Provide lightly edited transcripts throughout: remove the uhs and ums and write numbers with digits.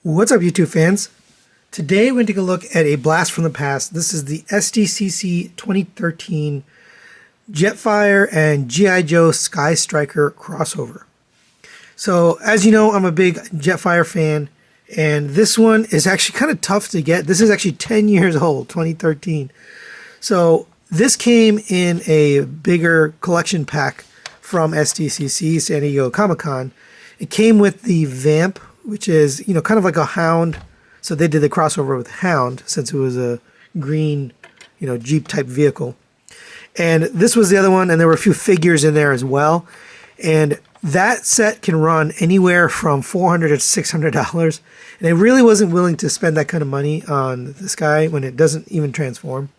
What's up, YouTube fans? Today we're going to take a look at a blast from the past. This is the SDCC 2013 Jetfire and GIJoe Skystriker crossover. So, as you know, I'm a big Jetfire fan, and this one is actually kind of tough to get. This is actually 10 years old, 2013. So, this came in a bigger collection pack from SDCC, San Diego Comic-Con. It came with the Vamp, which is, kind of like a Hound. So they did the crossover with Hound since it was a green, Jeep type vehicle. And this was the other one, and there were a few figures in there as well. And that set can run anywhere from $400 to $600. And I really wasn't willing to spend that kind of money on this guy when it doesn't even transform.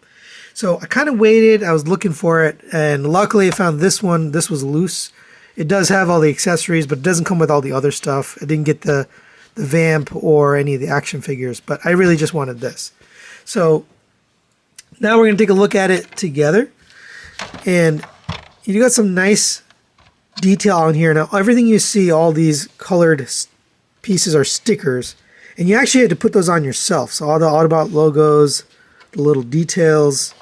So I kind of waited. I was looking for it, and luckily I found this one. This was loose. It does have all the accessories, but it doesn't come with all the other stuff. I didn't get the Vamp or any of the action figures, but I really just wanted this. So now we're going to take a look at it together. And you got some nice detail on here. Now, everything you see, all these colored pieces are stickers. And you actually had to put those on yourself. So all the Autobot logos, the little details,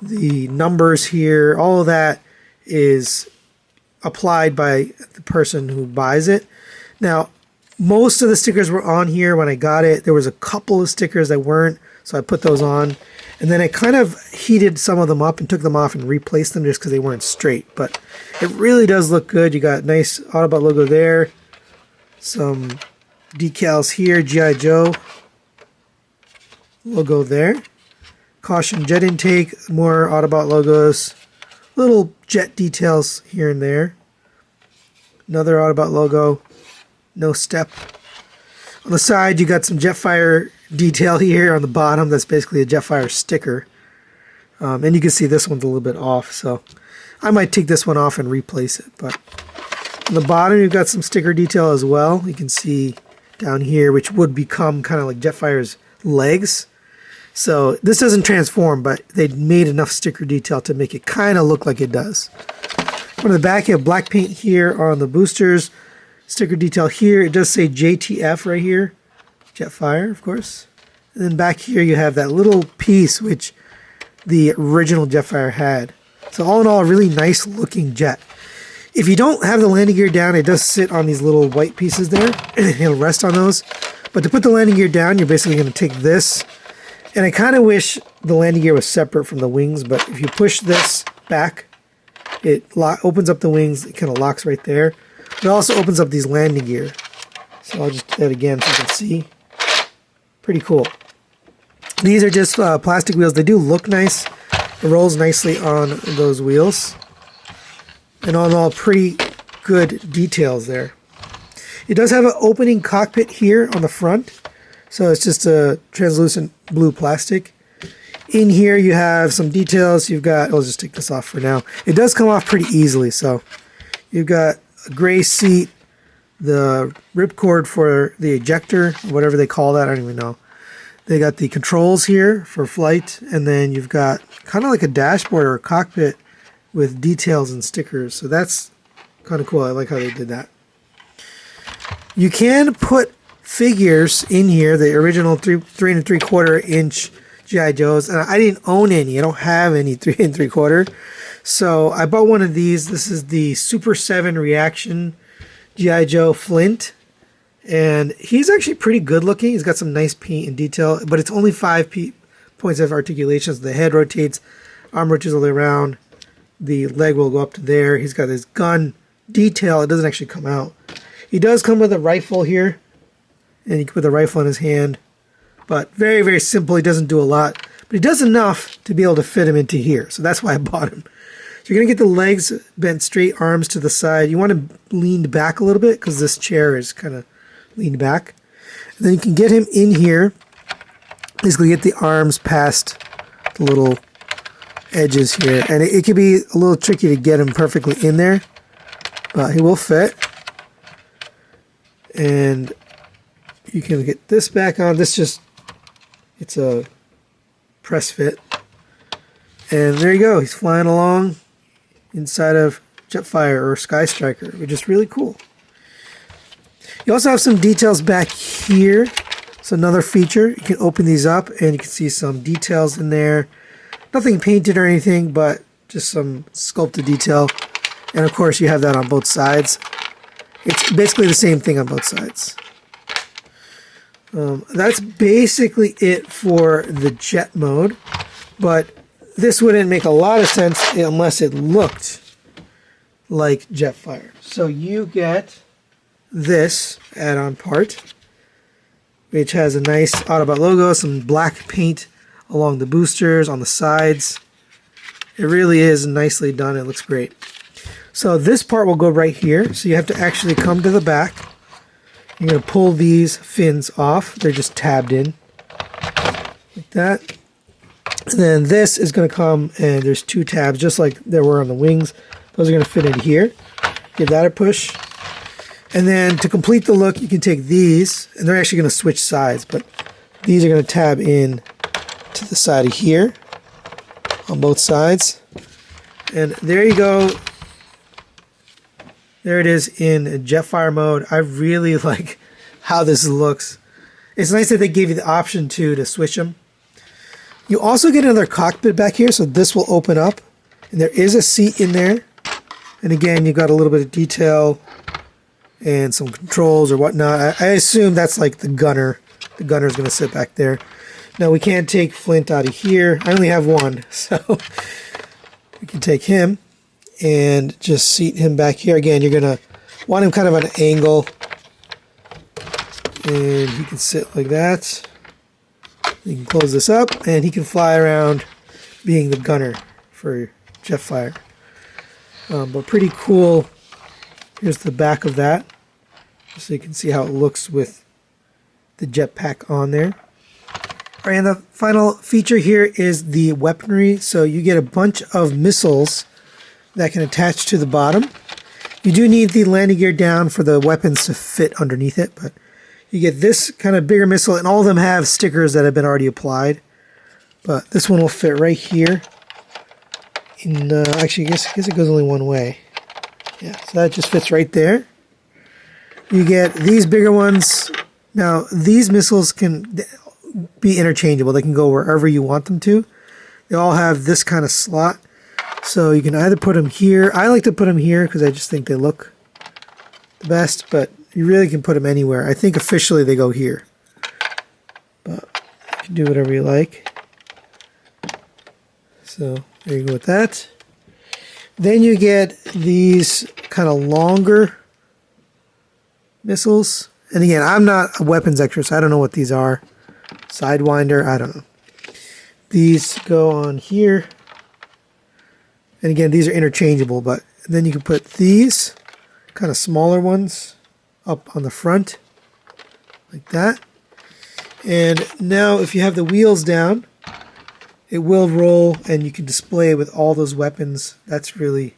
the numbers here, all of that is applied by the person who buys it. Now, most of the stickers were on here when I got it. There was a couple of stickers that weren't, so I put those on. And then I kind of heated some of them up and took them off and replaced them just because they weren't straight. But it really does look good. You got nice Autobot logo there. Some decals here, GIJoe logo there. Caution jet intake, more Autobot logos. Little jet details here and there. Another Autobot logo. No step. On the side, you got some Jetfire detail here on the bottom. That's basically a Jetfire sticker. And you can see this one's a little bit off, so I might take this one off and replace it. But on the bottom, you've got some sticker detail as well. You can see down here, which would become kind of like Jetfire's legs. So this doesn't transform, but they made enough sticker detail to make it kind of look like it does. On the back, you have black paint here on the boosters. Sticker detail here. It does say JTF right here. Jetfire, of course. And then back here you have that little piece which the original Jetfire had. So all in all, a really nice looking jet. If you don't have the landing gear down, it does sit on these little white pieces there. And it'll rest on those. But to put the landing gear down, you're basically going to take this. And I kind of wish the landing gear was separate from the wings. But if you push this back, it opens up the wings. It kind of locks right there. It also opens up these landing gear. So I'll just do that again so you can see. Pretty cool. These are just plastic wheels. They do look nice. It rolls nicely on those wheels. And all in all, pretty good details there. It does have an opening cockpit here on the front. So it's just a translucent blue plastic. In here you have some details. You've got, I'll just take this off for now. It does come off pretty easily. So you've got a gray seat, the ripcord for the ejector, whatever they call that, I don't even know. They got the controls here for flight, and then you've got kind of like a dashboard or a cockpit with details and stickers. So that's kind of cool. I like how they did that. You can put figures in here, the original 3 3/4 inch GIJoes, and I didn't own any. I don't have any 3 3/4. So I bought one of these. This is the Super 7 Reaction GIJoe Flint. And he's actually pretty good looking. He's got some nice paint and detail, but it's only 5 points of articulation. So the head rotates, arm rotates all the way around. The leg will go up to there. He's got his gun detail. It doesn't actually come out. He does come with a rifle here. And he can put the rifle in his hand. But very, very simple. He doesn't do a lot. But he does enough to be able to fit him into here. So that's why I bought him. So you're going to get the legs bent straight, arms to the side. You want to lean back a little bit because this chair is kind of leaned back. And then you can get him in here. Basically get the arms past the little edges here. And it can be a little tricky to get him perfectly in there. But he will fit. And you can get this back on. It's a press fit. And there you go. He's flying along inside of Jetfire or Skystriker, which is really cool. You also have some details back here. So another feature, you can open these up and you can see some details in there. Nothing painted or anything, but just some sculpted detail. And of course you have that on both sides. It's basically the same thing on both sides. That's basically it for the jet mode, but this wouldn't make a lot of sense unless it looked like Jetfire. So you get this add-on part, which has a nice Autobot logo, some black paint along the boosters, on the sides. It really is nicely done. It looks great. So this part will go right here. So you have to actually come to the back. You're going to pull these fins off. They're just tabbed in like that. And then this is going to come, and there's two tabs just like there were on the wings. Those are going to fit in here. Give that a push. And then to complete the look, you can take these, and they're actually going to switch sides, but these are going to tab in to the side of here on both sides. And there you go. There it is in Jetfire mode. I really like how this looks. It's nice that they gave you the option to switch them. You also get another cockpit back here, so this will open up. And there is a seat in there. And again, you've got a little bit of detail and some controls or whatnot. I assume that's like the gunner. The gunner's going to sit back there. Now, we can't take Flint out of here. I only have one, so we can take him and just seat him back here. Again, you're going to want him kind of on an angle. And he can sit like that. You can close this up, and he can fly around being the gunner for Jetfire. But pretty cool. Here's the back of that, so you can see how it looks with the jetpack on there. All right, and the final feature here is the weaponry. So you get a bunch of missiles that can attach to the bottom. You do need the landing gear down for the weapons to fit underneath it, but you get this kind of bigger missile, and all of them have stickers that have been already applied. But this one will fit right here. Actually, I guess it goes only one way. Yeah, so that just fits right there. You get these bigger ones. Now, these missiles can be interchangeable. They can go wherever you want them to. They all have this kind of slot. So you can either put them here. I like to put them here because I just think they look the best, but you really can put them anywhere. I think officially they go here. But you can do whatever you like. So there you go with that. Then you get these kind of longer missiles. And again, I'm not a weapons expert, so I don't know what these are. Sidewinder, I don't know. These go on here. And again, these are interchangeable, but then you can put these kind of smaller ones up on the front, like that. And now if you have the wheels down, it will roll and you can display with all those weapons. That's really,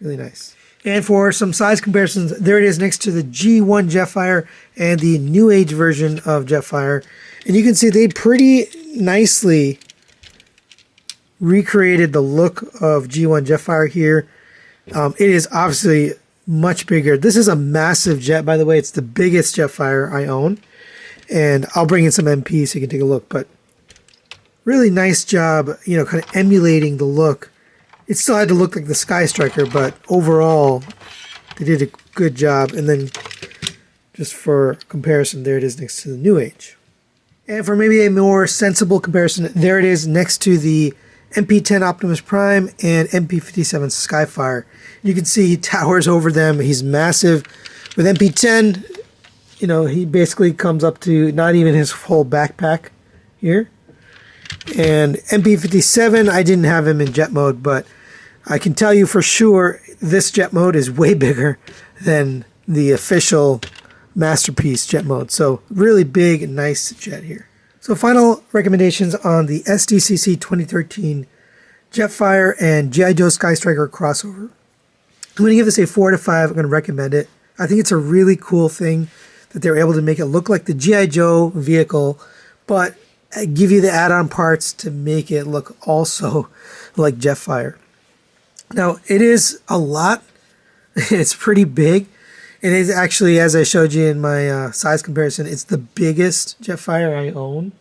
really nice. And for some size comparisons, there it is next to the G1 Jetfire and the New Age version of Jetfire. And you can see they pretty nicely recreated the look of G1 Jetfire here. It is obviously much bigger. This is a massive jet, by the way. It's the biggest Jetfire I own. And I'll bring in some MPs so you can take a look. But really nice job, kind of emulating the look. It still had to look like the Skystriker, but overall, they did a good job. And then, just for comparison, there it is next to the New Age. And for maybe a more sensible comparison, there it is next to the MP10 Optimus Prime and MP57 Skyfire. You can see he towers over them. He's massive. With MP10, he basically comes up to not even his whole backpack here. And MP57, I didn't have him in jet mode, but I can tell you for sure this jet mode is way bigger than the official Masterpiece jet mode. So really big, nice jet here. So final recommendations on the SDCC 2013 Jetfire and GIJoe Skystriker crossover. I'm going to give this a 4 out of 5. I'm going to recommend it. I think it's a really cool thing that they were able to make it look like the GIJoe vehicle, but give you the add-on parts to make it look also like Jetfire. Now, it is a lot. It's pretty big. It is actually, as I showed you in my size comparison, it's the biggest Jetfire I own.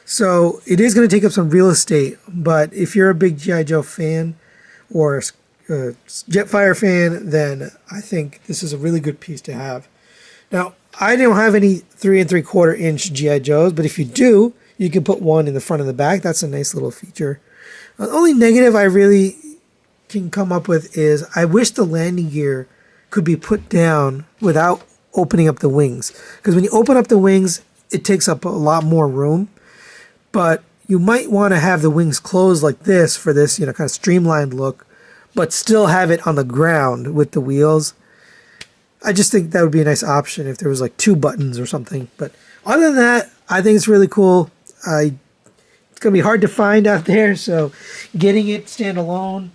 So it is going to take up some real estate, but if you're a big G.I. Joe fan or a Jetfire fan, then I think this is a really good piece to have. Now, I don't have any 3 3/4 inch G.I. Joes, but if you do, you can put one in the front and the back. That's a nice little feature. The only negative I really can come up with is I wish the landing gear could be put down without opening up the wings. Because when you open up the wings, it takes up a lot more room. But you might want to have the wings closed like this for this, kind of streamlined look, but still have it on the ground with the wheels. I just think that would be a nice option if there was like 2 buttons or something. But other than that, I think it's really cool. It's going to be hard to find out there, so getting it standalone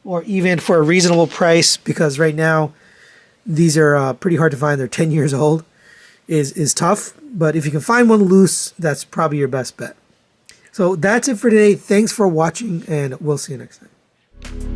or even for a reasonable price, because right now these are pretty hard to find. They're 10 years old, is tough. But if you can find one loose, that's probably your best bet. So that's it for today. Thanks for watching, and we'll see you next time.